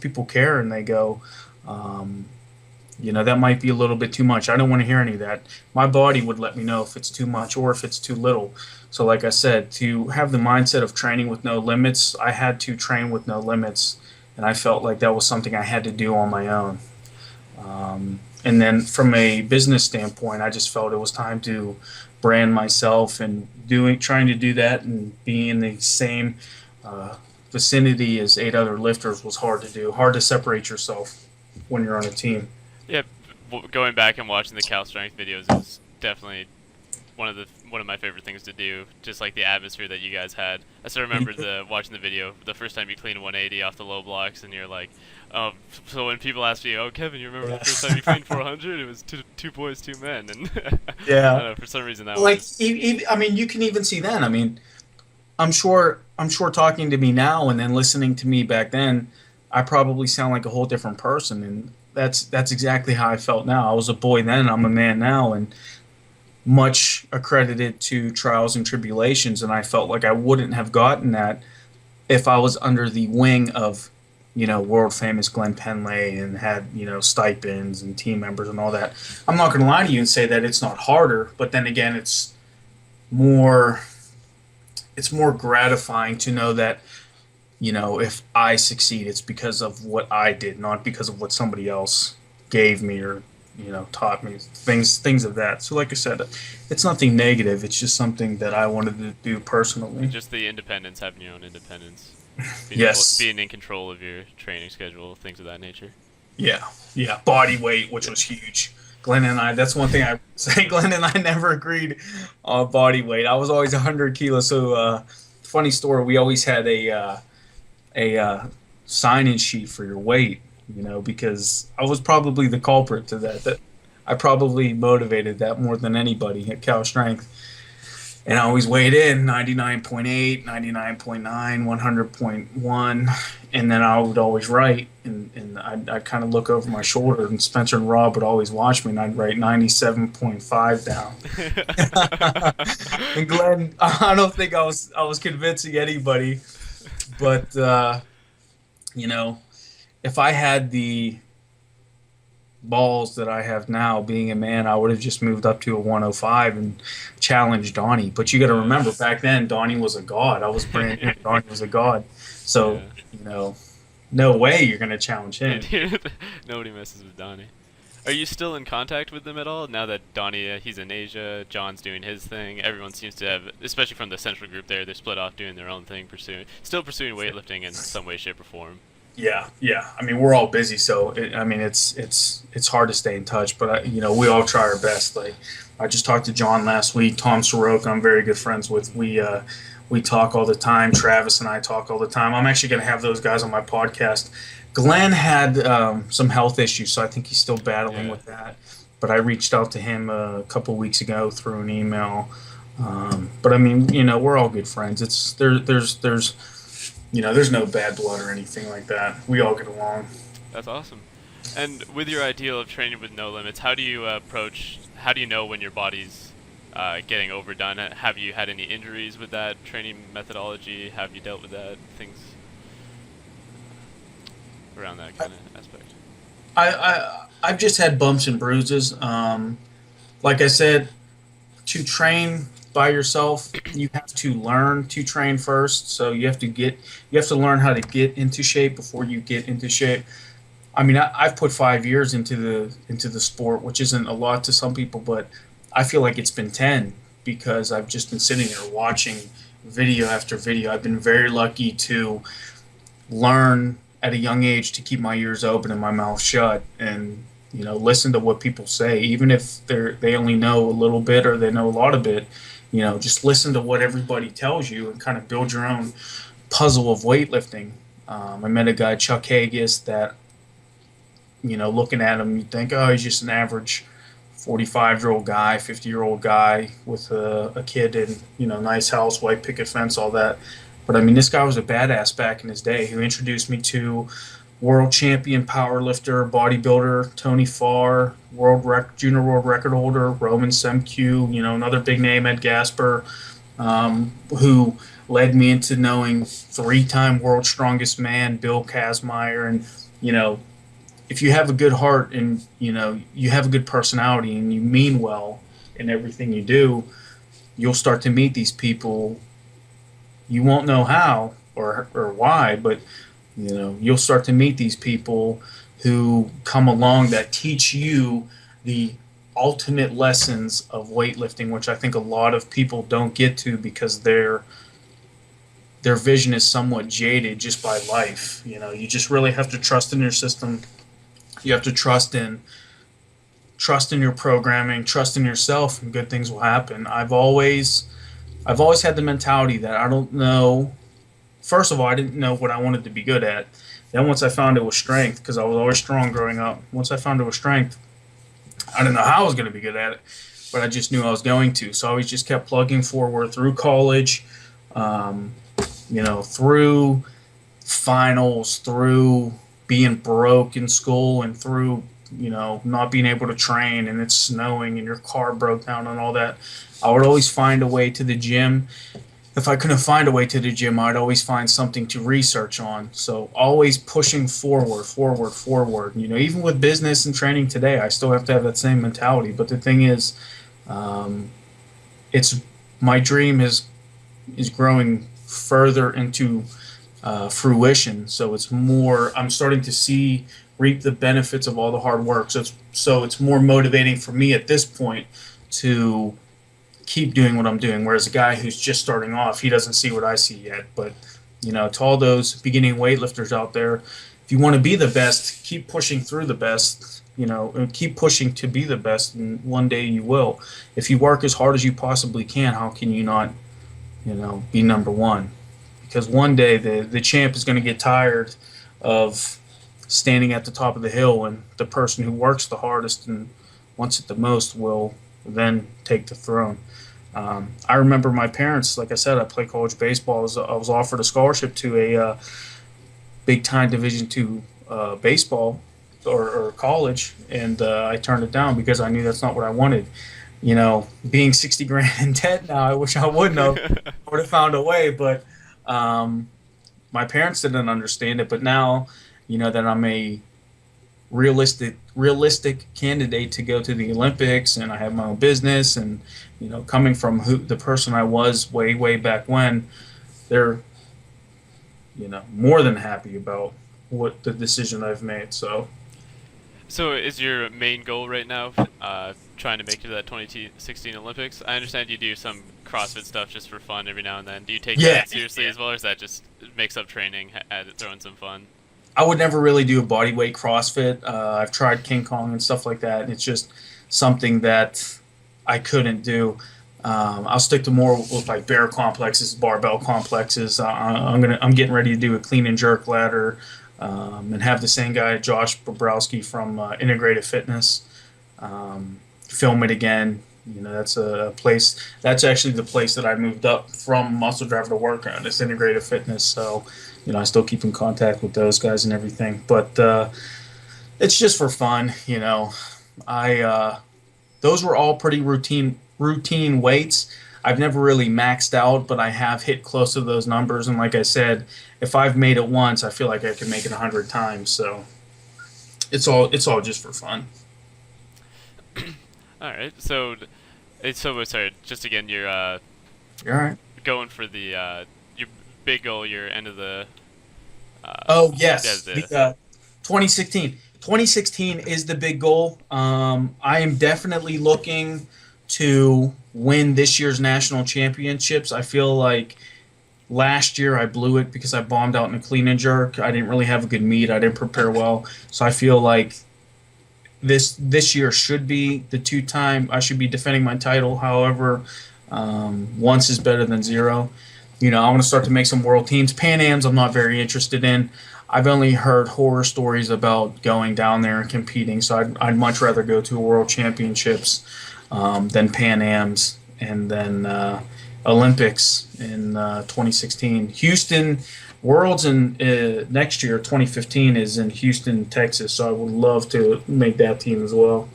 people care and they go, um, that might be a little bit too much. I don't want to hear any of that. My body would let me know if it's too much or if it's too little. So, like I said, to have the mindset of training with no limits, I had to train with no limits, and I felt like that was something I had to do on my own. And then from a business standpoint, I just felt it was time to brand myself and trying to do that and be in the same vicinity as 8 other lifters was hard to do. Hard to separate yourself when you're on a team. Yeah, going back and watching the Cal Strength videos is definitely one of my favorite things to do. Just like the atmosphere that you guys had. I still remember watching the video the first time you cleaned 180 off the low blocks, and you're like, oh. So when people ask me, oh Kevin, you remember the first time you cleaned 400? It was two boys, 2 men, and Yeah. I don't know, for some reason that Like, was. I mean, you can even see then. I mean, I'm sure talking to me now and then listening to me back then, I probably sound like a whole different person, and that's exactly how I felt now. I was a boy then, I'm a man now, and much accredited to trials and tribulations, and I felt like I wouldn't have gotten that if I was under the wing of, world famous Glenn Penlay and had, stipends and team members and all that. I'm not going to lie to you and say that it's not harder, but then again, more it's more gratifying to know that, if I succeed, it's because of what I did, not because of what somebody else gave me or, taught me things of that. So, like I said, it's nothing negative. It's just something that I wanted to do personally. Just the independence, having your own independence, Yes. being in control of your training schedule, things of that nature. Yeah. Yeah. Body weight, which was huge. Glenn and I, that's one thing I say. Glenn and I never agreed on body weight. I was always 100 kilos. So, funny story, we always had a sign-in sheet for your weight, because I was probably the culprit to that. That I probably motivated that more than anybody at Cal Strength. And I always weighed in 99.8, 99.9, 100.1. And then I would always write, and I'd kind of look over my shoulder, and Spencer and Rob would always watch me, and I'd write 97.5 down. And Glenn, I don't think I was convincing anybody, but you know, if I had the balls that I have now, being a man, I would have just moved up to a 105 and challenged Donnie. But you got to remember, back then, Donnie was a god. I was brand new. Donnie was a god. So, Yeah. No way you're going to challenge him. Nobody messes with Donnie. Are you still in contact with them at all now that Donnie, he's in Asia, John's doing his thing? Everyone seems to have, especially from the central group there, they're split off doing their own thing, still pursuing weightlifting in some way, shape, or form. Yeah, yeah. I mean, we're all busy, so it's hard to stay in touch. But we all try our best. Like, I just talked to John last week. Tom Soroka, I'm very good friends with. We talk all the time. Travis and I talk all the time. I'm actually going to have those guys on my podcast. Glenn had some health issues, so I think he's still battling with that. But I reached out to him a couple weeks ago through an email. But I mean, we're all good friends. There's no bad blood or anything like that. We all get along. That's awesome. And with your ideal of training with no limits, how do you know when your body's getting overdone? Have you had any injuries with that training methodology? Have you dealt with that? Things around that kind of aspect. I've just had bumps and bruises. Like I said, to train by yourself, you have to learn to train first. So you have to learn how to get into shape before you get into shape. I mean, I've put 5 years into the sport, which isn't a lot to some people, but I feel like it's been 10 because I've just been sitting there watching video after video. I've been very lucky to learn at a young age to keep my ears open and my mouth shut, and listen to what people say, even if they only know a little bit or they know a lot of it. Just listen to what everybody tells you and kind of build your own puzzle of weightlifting. I met a guy, Chuck Haggis, that looking at him, you'd think, oh, he's just an average 45-year-old guy, 50-year-old guy with a kid in nice house, white picket fence, all that. But I mean, this guy was a badass back in his day, who introduced me to world champion powerlifter, bodybuilder Tony Farr, junior world record holder Roman Semcu, another big name, Ed Gasper, who led me into knowing three-time world strongest man Bill Kazmaier. And you know, if you have a good heart and you have a good personality and you mean well in everything you do, you'll start to meet these people. You won't know how or why, but you'll start to meet these people who come along that teach you the ultimate lessons of weightlifting, which I think a lot of people don't get to because their vision is somewhat jaded just by life. You just really have to trust in your system. You have to trust in your programming, trust in yourself, and good things will happen. I've always had the mentality that I don't know. First of all, I didn't know what I wanted to be good at. Then once I found it was strength, because I was always strong growing up. Once I found it was strength, I didn't know how I was going to be good at it, but I just knew I was going to. So I always just kept plugging forward through college, through finals, through being broke in school, and through not being able to train, and it's snowing and your car broke down and all that. I would always find a way to the gym. If I couldn't find a way to the gym, I'd always find something to research on. So always pushing forward, forward, forward. Even with business and training today, I still have to have that same mentality. But the thing is, it's my dream is growing further into fruition. So it's more. I'm starting to reap the benefits of all the hard work. So it's more motivating for me at this point to keep doing what I'm doing. Whereas a guy who's just starting off, he doesn't see what I see yet. But to all those beginning weightlifters out there, if you want to be the best, keep pushing through the best. And keep pushing to be the best, and one day you will. If you work as hard as you possibly can, how can you not, be number one? Because one day the champ is going to get tired of standing at the top of the hill, and the person who works the hardest and wants it the most will then take the throne. I remember my parents, like I said, I played college baseball. I was offered a scholarship to a big time Division II baseball or college, and I turned it down because I knew that's not what I wanted. Being 60 grand in debt now, I wish I wouldn't have. I would have found a way, but my parents didn't understand it. But now, that I'm a realistic candidate to go to the Olympics, and I have my own business, and coming from the person I was way back when, they're more than happy about what the decision I've made. So is your main goal right now trying to make it to that 2016 Olympics? I understand you do some CrossFit stuff just for fun every now and then. Do you take that seriously as well, or is that just mix up training, throwing some fun? I would never really do a bodyweight CrossFit. I've tried King Kong and stuff like that, and it's just something that I couldn't do. I'll stick to more with like bear complexes, barbell complexes. I'm getting ready to do a clean and jerk ladder, and have the same guy, Josh Bobrowski from Integrated Fitness, film it again. That's a place. That's actually the place that I moved up from Muscle Driver to work on. It's Integrated Fitness. So, I still keep in contact with those guys and everything. But it's just for fun. Those were all pretty routine weights. I've never really maxed out, but I have hit close to those numbers. And like I said, if I've made it once, I feel like I can make it 100 times. So it's all just for fun. All right. So sorry. Just again, you're All right. going for the your big goal, your end of the. Oh yes, the 2016. 2016 is the big goal. I am definitely looking to win this year's national championships. I feel like last year I blew it because I bombed out in a clean and jerk. I didn't really have a good meet. I didn't prepare well. So I feel like this year should be the two-time. I should be defending my title. However, once is better than zero. I want to start to make some world teams. Pan Ams I'm not very interested in. I've only heard horror stories about going down there and competing, so I'd much rather go to World Championships than Pan Ams, and then Olympics in 2016. Houston Worlds in next year, 2015, is in Houston, Texas, so I would love to make that team as well.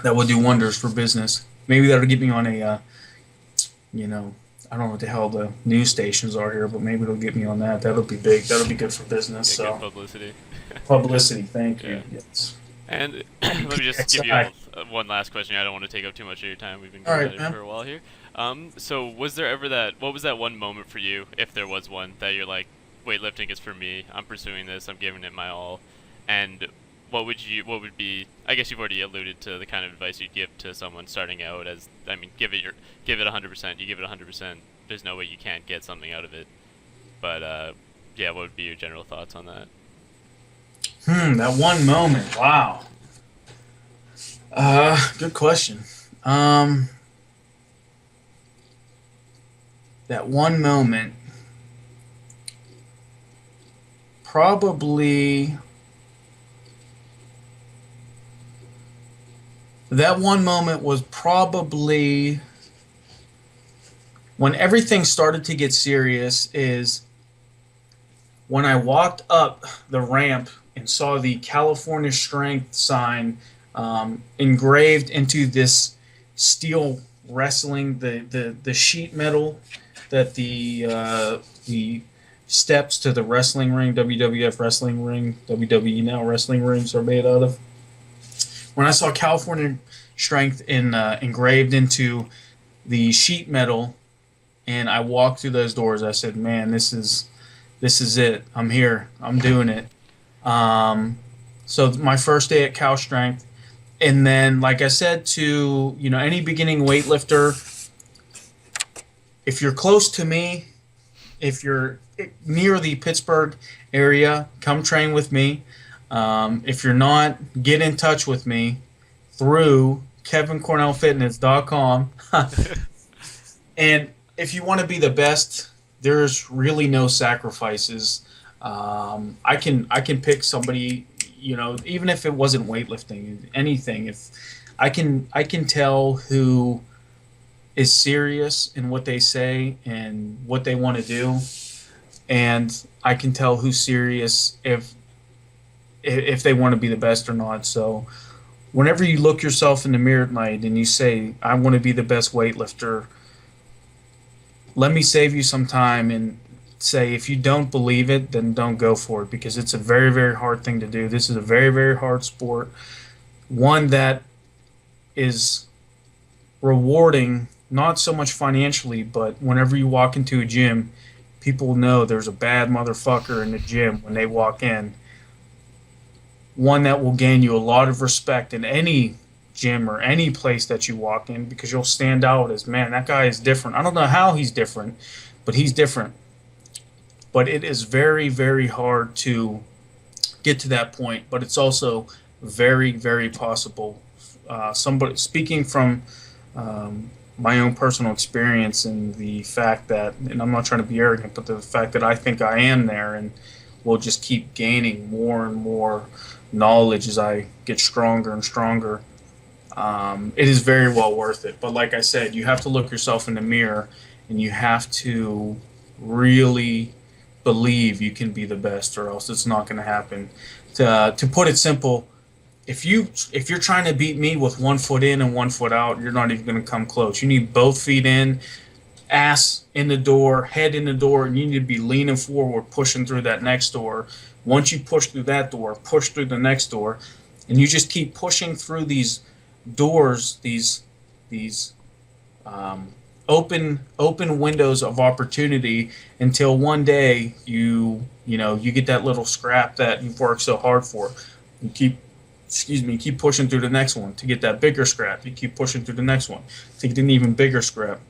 That would do wonders for business. Maybe that'll get me on a you know, I don't know what the hell the news stations are here, but maybe it'll get me on that. That'll be big. That'll be good for business. Get good So publicity. publicity. Thank you. Yeah. Yes. And let me just give you PXI. one last question. I don't want to take up too much of your time. We've been All going at right, it man. for a while here. So was there ever that? What was that one moment for you, if there was one, that you're like, weightlifting is for me. I'm pursuing this. I'm giving it my all. And what would be? I guess you've already alluded to the kind of advice you'd give to someone starting out. As I mean, give it 100%. You give it 100%. There's no way you can't get something out of it. But yeah, what would be your general thoughts on that? That one moment. Wow. Good question. Um, that one moment, probably. That one moment was probably when everything started to get serious. Is when I walked up the ramp and saw the California Strength sign engraved into this steel wrestling, the sheet metal that the steps to the wrestling ring, WWF wrestling ring, WWE now wrestling rings are made out of. When I saw California Strength engraved into the sheet metal, and I walked through those doors, I said, "Man, this is it. I'm here. I'm doing it." Um, so my first day at Cal Strength, and then like I said to any beginning weightlifter, if you're close to me, if you're near the Pittsburgh area, come train with me. If you're not, get in touch with me through KevinCornellFitness.com. And if you want to be the best, there's really no sacrifices. I can pick somebody, even if it wasn't weightlifting, anything. If I can tell who is serious in what they say and what they want to do, and I can tell who's serious if they want to be the best or not. So whenever you look yourself in the mirror at night and you say, "I want to be the best weightlifter," let me save you some time and say, if you don't believe it, then don't go for it, because it's a very, very hard thing to do. This is a very, very hard sport, one that is rewarding, not so much financially, but whenever you walk into a gym, people know there's a bad motherfucker in the gym when they walk in. One that will gain you a lot of respect in any gym or any place that you walk in, because you'll stand out as, man, that guy is different. I don't know how he's different, but he's different. But it is very, very hard to get to that point, but it's also very, very possible. Somebody speaking from my own personal experience, and the fact that, and I'm not trying to be arrogant, but the fact that I think I am there, and will just keep gaining more and more knowledge as I get stronger and stronger. It is very well worth it. But like I said, you have to look yourself in the mirror, and you have to really believe you can be the best, or else it's not going to happen. To put it simple, if you're trying to beat me with 1 foot in and 1 foot out, you're not even going to come close. You need both feet in, ass in the door, head in the door, and you need to be leaning forward, pushing through that next door. Once you push through that door, push through the next door, and you just keep pushing through these doors, these open windows of opportunity, until one day you get that little scrap that you've worked so hard for. You keep pushing through the next one to get that bigger scrap. You keep pushing through the next one to get an even bigger scrap,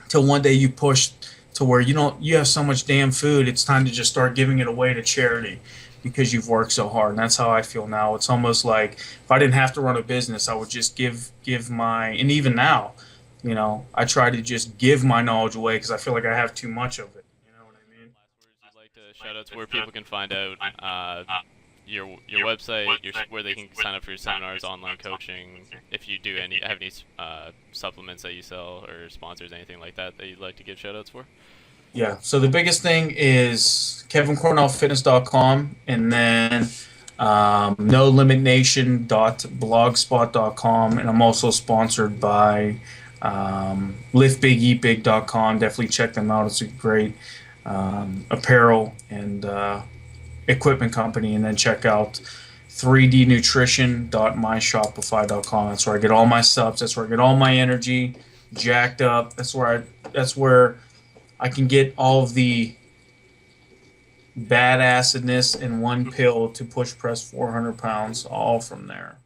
till one day you push to where you have so much damn food, it's time to just start giving it away to charity, because you've worked so hard. And that's how I feel now. It's almost like if I didn't have to run a business, I would just give my, and even now, I try to just give my knowledge away, because I feel like I have too much of it. You know what I mean? Last words you'd like to shout out to where people can find out your website, where they can sign up for your seminars, online coaching, if you do have any supplements that you sell, or sponsors, anything like that you'd like to give shout outs for. Yeah. So the biggest thing is KevinCornellFitness.com, and then NoLimitNation.blogspot.com, and I'm also sponsored by liftbigeatbig.com. Definitely check them out. It's a great apparel and equipment company. And then check out 3dnutrition.myshopify.com. That's where I get all my subs. That's where I get all my energy jacked up. That's where I can get all of the badassedness in one pill to push press 400 pounds, all from there.